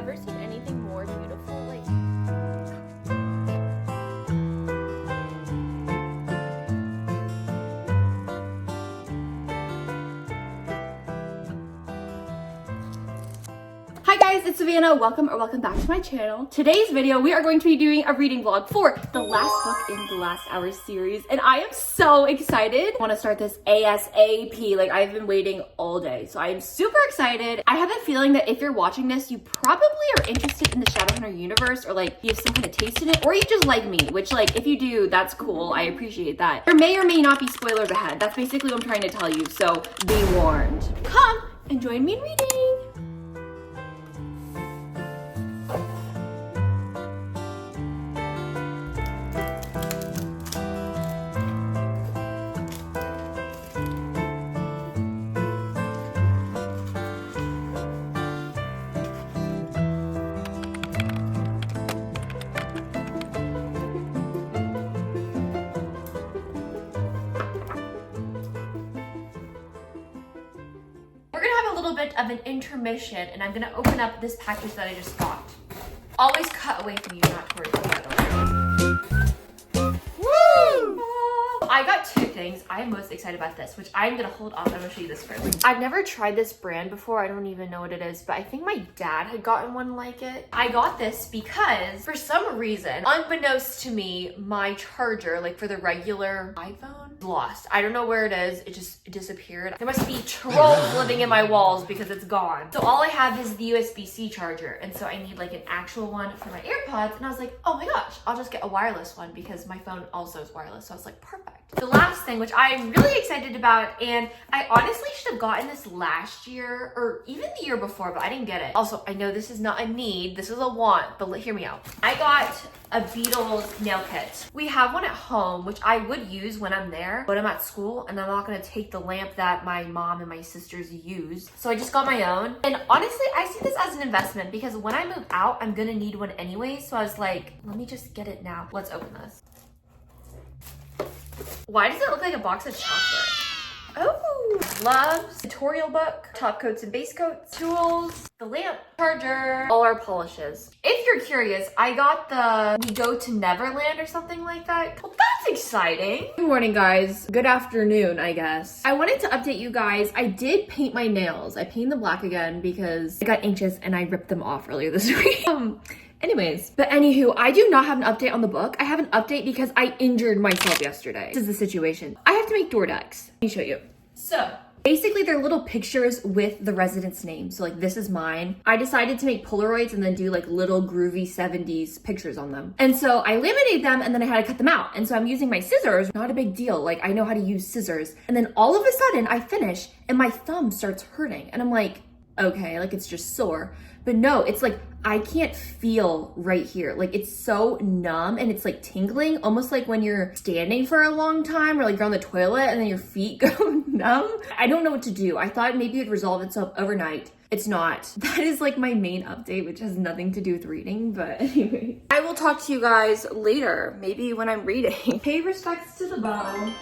ever seen anything more beautiful? Like, hi guys, it's Savannah. Welcome back to my channel. Today's video, we are going to be doing a reading vlog for the last book in the Last Hour series, and I am so excited. I want to start this ASAP. Like, I've been waiting all day, so I am super excited. I have a feeling that if you're watching this, you probably are interested in the Shadowhunter universe, or like you have some kind of taste in it, or you just like me, which, like, if you do, that's cool. I appreciate that. There may or may not be spoilers ahead. That's basically what I'm trying to tell you, so be warned. Come and join me in reading. Bit of an intermission, and I'm gonna open up this package that I just got. Always cut away from you, not towards you. Woo! I got two things. I am most excited about this, which I'm gonna hold off. I'm gonna show you this first. I've never tried this brand before. I don't even know what it is, but I think my dad had gotten one like it. I got this because for some reason, unbeknownst to me, my charger, like for the regular iPhone, lost. I don't know where it is. It just disappeared. There must be trolls living in my walls because it's gone. So all I have is the USB-C charger, and so I need like an actual one for my AirPods, and I was like, oh my gosh, I'll just get a wireless one because my phone also is wireless. So I was like, perfect. The last thing, which I'm really excited about, and I honestly should have gotten this last year or even the year before, but I didn't get it. Also, I know this is not a need, this is a want, but hear me out. I got a Beatles nail kit. We have one at home, which I would use when I'm there, but I'm at school and I'm not gonna take the lamp that my mom and my sisters use. So I just got my own. And honestly, I see this as an investment because when I move out, I'm gonna need one anyway. So I was like, let me just get it now. Let's open this. Why does it look like a box of chocolate? Oh, gloves, tutorial book, top coats and base coats, tools, the lamp, charger, all our polishes. If you're curious, I got the We Go to Neverland or something like that. Well, that's exciting. Good morning, guys. Good afternoon, I guess. I wanted to update you guys. I did paint my nails. I painted them black again because I got anxious and I ripped them off earlier this week. Anyways, but anywho, I do not have an update on the book. I have an update because I injured myself yesterday. This is the situation. I have to make door decks. Let me show you. So basically they're little pictures with the resident's name. So like this is mine. I decided to make Polaroids and then do like little groovy 70s pictures on them. And so I laminated them and then I had to cut them out. And so I'm using my scissors, not a big deal. Like I know how to use scissors. And then all of a sudden I finish and my thumb starts hurting. And I'm like, okay, like it's just sore. But no, it's like I can't feel right here. Like it's so numb and it's like tingling, almost like when you're standing for a long time or like you're on the toilet and then your feet go numb. I don't know what to do. I thought maybe it'd resolve itself overnight. It's not. That is like my main update, which has nothing to do with reading, but anyway. I will talk to you guys later, maybe when I'm reading. Pay respects to the bow.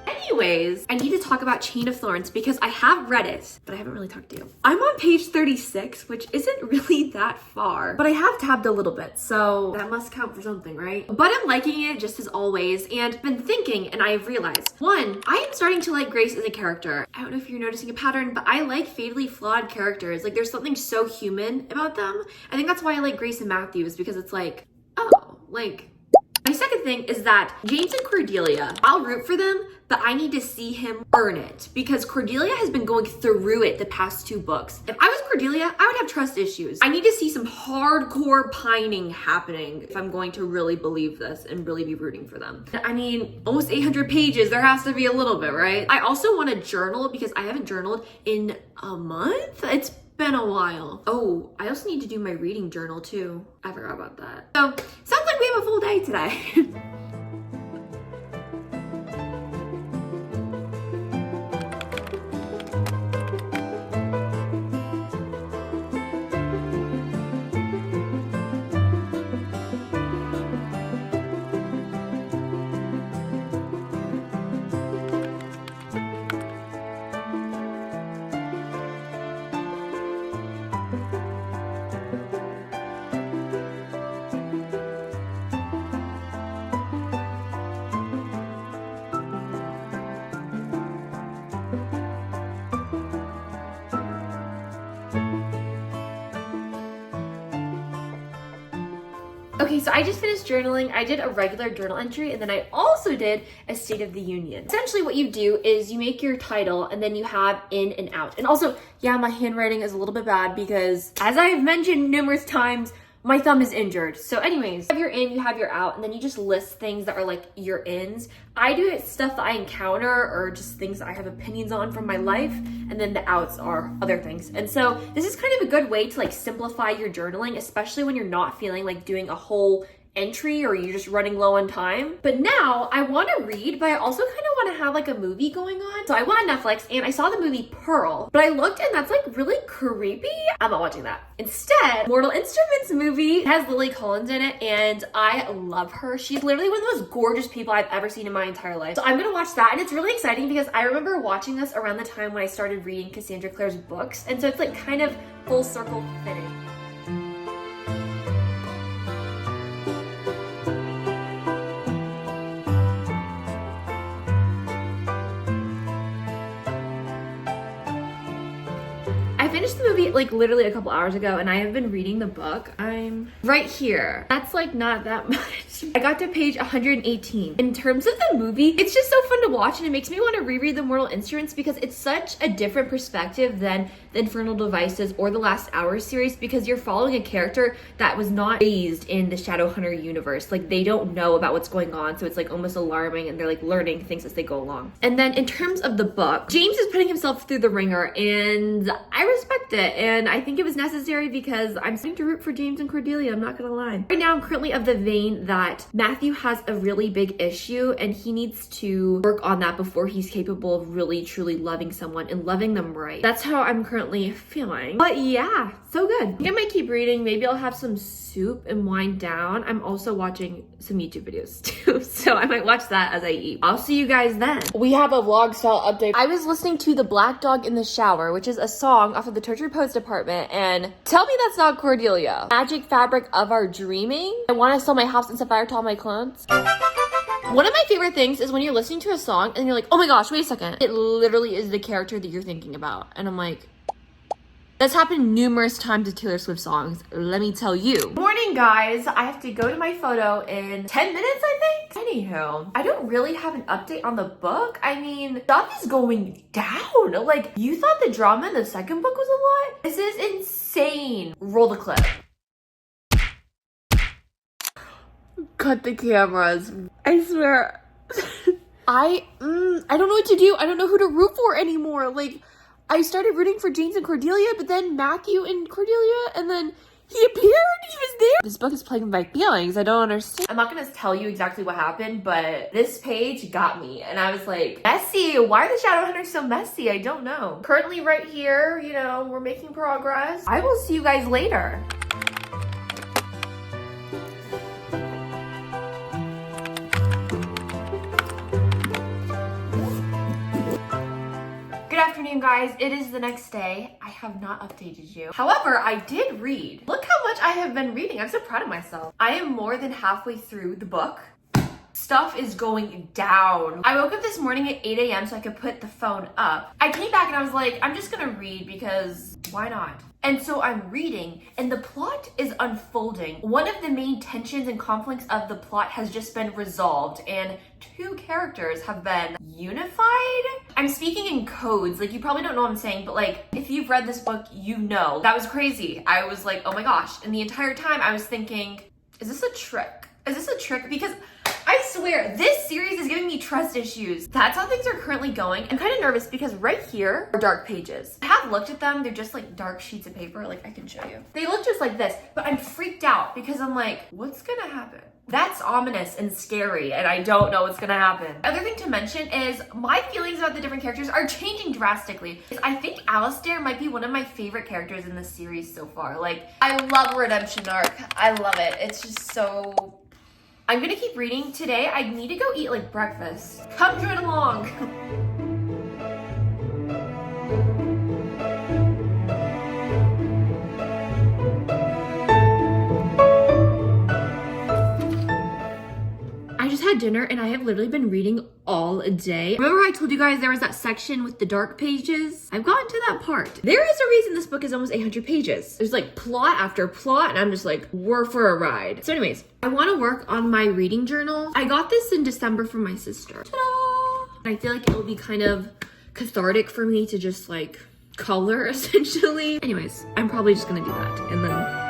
Anyways, I need to talk about Chain of Thorns because I have read it, but I haven't really talked to you. I'm on page 36, which isn't really that far, but I have tabbed a little bit, so that must count for something, right? But I'm liking it just as always, and been thinking, and I've realized, one, I am starting to like Grace as a character. I don't know if you're noticing a pattern, but I like fatally flawed characters. Like there's something so human about them. I think that's why I like Grace and Matthew, is because it's like, oh, like... My second thing is that James and Cordelia, I'll root for them, but I need to see him earn it because Cordelia has been going through it the past two books. If I was Cordelia, I would have trust issues. I need to see some hardcore pining happening if I'm going to really believe this and really be rooting for them. I mean, almost 800 pages, there has to be a little bit, right? I also want to journal because I haven't journaled in a month. It's been a while. Oh, I also need to do my reading journal too. I forgot about that. So, sounds like we have a full day today. Okay, so I just finished journaling. I did a regular journal entry and then I also did a State of the Union. Essentially what you do is you make your title and then you have in and out. And also, yeah, my handwriting is a little bit bad because as I have mentioned numerous times, my thumb is injured. So anyways, you have your in, you have your out, and then you just list things that are like your ins. I do it stuff that I encounter or just things that I have opinions on from my life, and then the outs are other things. And so this is kind of a good way to like simplify your journaling, especially when you're not feeling like doing a whole entry or you're just running low on time. But now I want to read, but I also kind of want to have like a movie going on. So I went on Netflix and I saw the movie Pearl, but I looked and that's like really creepy. I'm not watching that. Instead, Mortal Instruments movie has Lily Collins in it and I love her. She's literally one of the most gorgeous people I've ever seen in my entire life. So I'm gonna watch that, and it's really exciting because I remember watching this around the time when I started reading Cassandra Clare's books, and so it's like kind of full circle fitting. I finished the movie like literally a couple hours ago and I have been reading the book. I'm right here. That's like not that much. I got to page 118. In terms of the movie, it's just so fun to watch and it makes me want to reread the Mortal Instruments because it's such a different perspective than the Infernal Devices or the Last Hour series, because you're following a character that was not raised in the Shadowhunter universe. Like they don't know about what's going on, so it's like almost alarming and they're like learning things as they go along. And then in terms of the book, James is putting himself through the ringer and I respect it, and I think it was necessary because I'm starting to root for James and Cordelia, I'm not gonna lie. Right now I'm currently of the vein that Matthew has a really big issue and he needs to work on that before he's capable of really truly loving someone and loving them right. That's how I'm currently feeling. But yeah, so good. I think I might keep reading. Maybe I'll have some soup and wind down. I'm also watching some YouTube videos too, so I might watch that as I eat. I'll see you guys then. We have a vlog style update. I was listening to The Black Dog in the Shower, which is a song off of the Tortured Poets Department, and tell me that's not Cordelia. Magic fabric of our dreaming. I want to sell my house in sapphire to all my clones. One of my favorite things is when you're listening to a song and you're like, oh my gosh, wait a second. It literally is the character that you're thinking about. And I'm like, that's happened numerous times with Taylor Swift songs, let me tell you. Morning, guys. I have to go to my photo in 10 minutes, I think. Anywho, I don't really have an update on the book. I mean, stuff is going down. Like, you thought the drama in the second book was a lot? This is insane. Roll the clip. Cut the cameras. I swear. I don't know what to do. I don't know who to root for anymore. Like, I started rooting for James and Cordelia, but then Matthew and Cordelia, and then he appeared, he was there. This book is playing with my feelings. I don't understand. I'm not gonna tell you exactly what happened, but this page got me. And I was like, messy, why are the Shadowhunters so messy? I don't know. Currently right here, you know, we're making progress. I will see you guys later. Good afternoon, guys. It is the next day. I have not updated you. However, I did read. Look how much I have been reading. I'm so proud of myself. I am more than halfway through the book. Stuff is going down. I woke up this morning at 8 a.m. so I could put the phone up. I came back and I was like, I'm just gonna read because why not? And so I'm reading and the plot is unfolding. One of the main tensions and conflicts of the plot has just been resolved and two characters have been unified. I'm speaking in codes, like you probably don't know what I'm saying, but like if you've read this book, you know. That was crazy. I was like, oh my gosh. And the entire time I was thinking, is this a trick? Is this a trick? Because I swear, this series is giving me trust issues. That's how things are currently going. I'm kind of nervous because right here are dark pages. I have looked at them. They're just like dark sheets of paper. Like I can show you. They look just like this, but I'm freaked out because I'm like, what's gonna happen? That's ominous and scary, and I don't know what's gonna happen. Other thing to mention is my feelings about the different characters are changing drastically. I think Alistair might be one of my favorite characters in this series so far. Like, I love a redemption arc. I love it. It's just so... I'm gonna keep reading. Today, I need to go eat like breakfast. Come join along. I just had had dinner and I have literally been reading all day. Remember I told you guys there was that section with the dark pages? I've gotten to that part. There is a reason this book is almost 800 pages. There's like plot after plot and I'm just like, we're for a ride. So anyways, I want to work on my reading journal. I got this in December from my sister. Ta-da! I feel like it will be kind of cathartic for me to just like color essentially. Anyways, I'm probably just gonna do that and then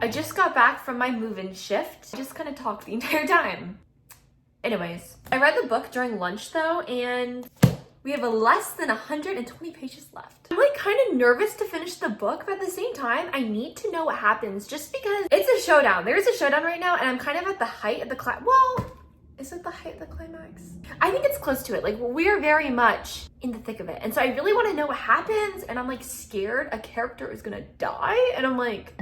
I just got back from my move-in shift. I just kind of talked the entire time. Anyways, I read the book during lunch though, and we have less than 120 pages left. I'm like kind of nervous to finish the book, but at the same time, I need to know what happens just because it's a showdown. There is a showdown right now, and I'm kind of at the height of the well, is it the height of the climax? I think it's close to it. Like we're very much in the thick of it. And so I really want to know what happens, and I'm like scared a character is gonna die, and I'm like,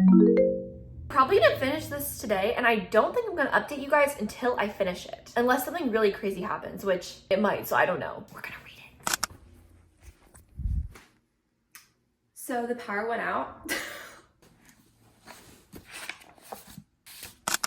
probably gonna finish this today, and I don't think I'm gonna update you guys until I finish it. Unless something really crazy happens, which it might, so I don't know. We're gonna read it. So the power went out.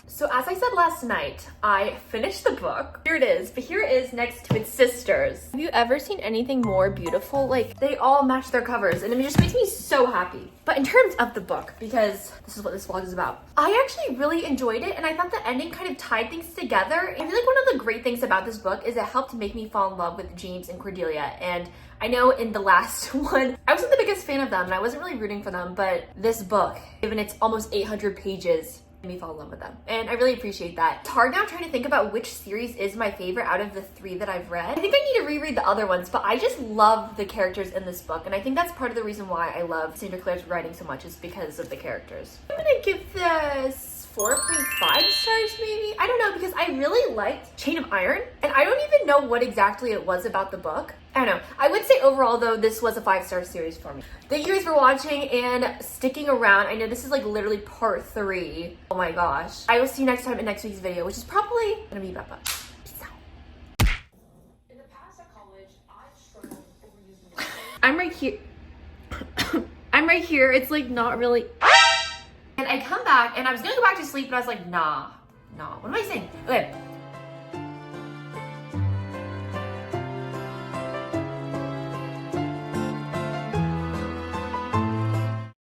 So as I said last night, I finished the book. Here it is, but here it is next to its sisters. Have you ever seen anything more beautiful? Like, they all match their covers, and it just makes me so happy. But in terms of the book, because this is what this vlog is about, I actually really enjoyed it, and I thought the ending kind of tied things together. I feel like one of the great things about this book is it helped make me fall in love with James and Cordelia, and I know in the last one, I wasn't the biggest fan of them, and I wasn't really rooting for them, but this book, given its almost 800 pages, me fall in love with them, and I really appreciate that. It's hard now trying to think about which series is my favorite out of the 3 that I've read. I think I need to reread the other ones, but I just love the characters in this book, and I think that's part of the reason why I love Sandra Clare's writing so much is because of the characters. I'm gonna give this 4.5 stars maybe? I don't know, because I really liked Chain of Iron, and I don't even know what exactly it was about the book. I don't know. I would say overall though, this was a 5-star series for me. Thank you guys for watching and sticking around. I know this is like literally part 3. Oh my gosh. I will see you next time in next week's video, which is probably gonna be about that. Peace out. In the past at college, I struggled overusing I'm right here. I'm right here. It's like not really. And I come back and I was gonna go back to sleep, but I was like, nah. What am I saying? Okay.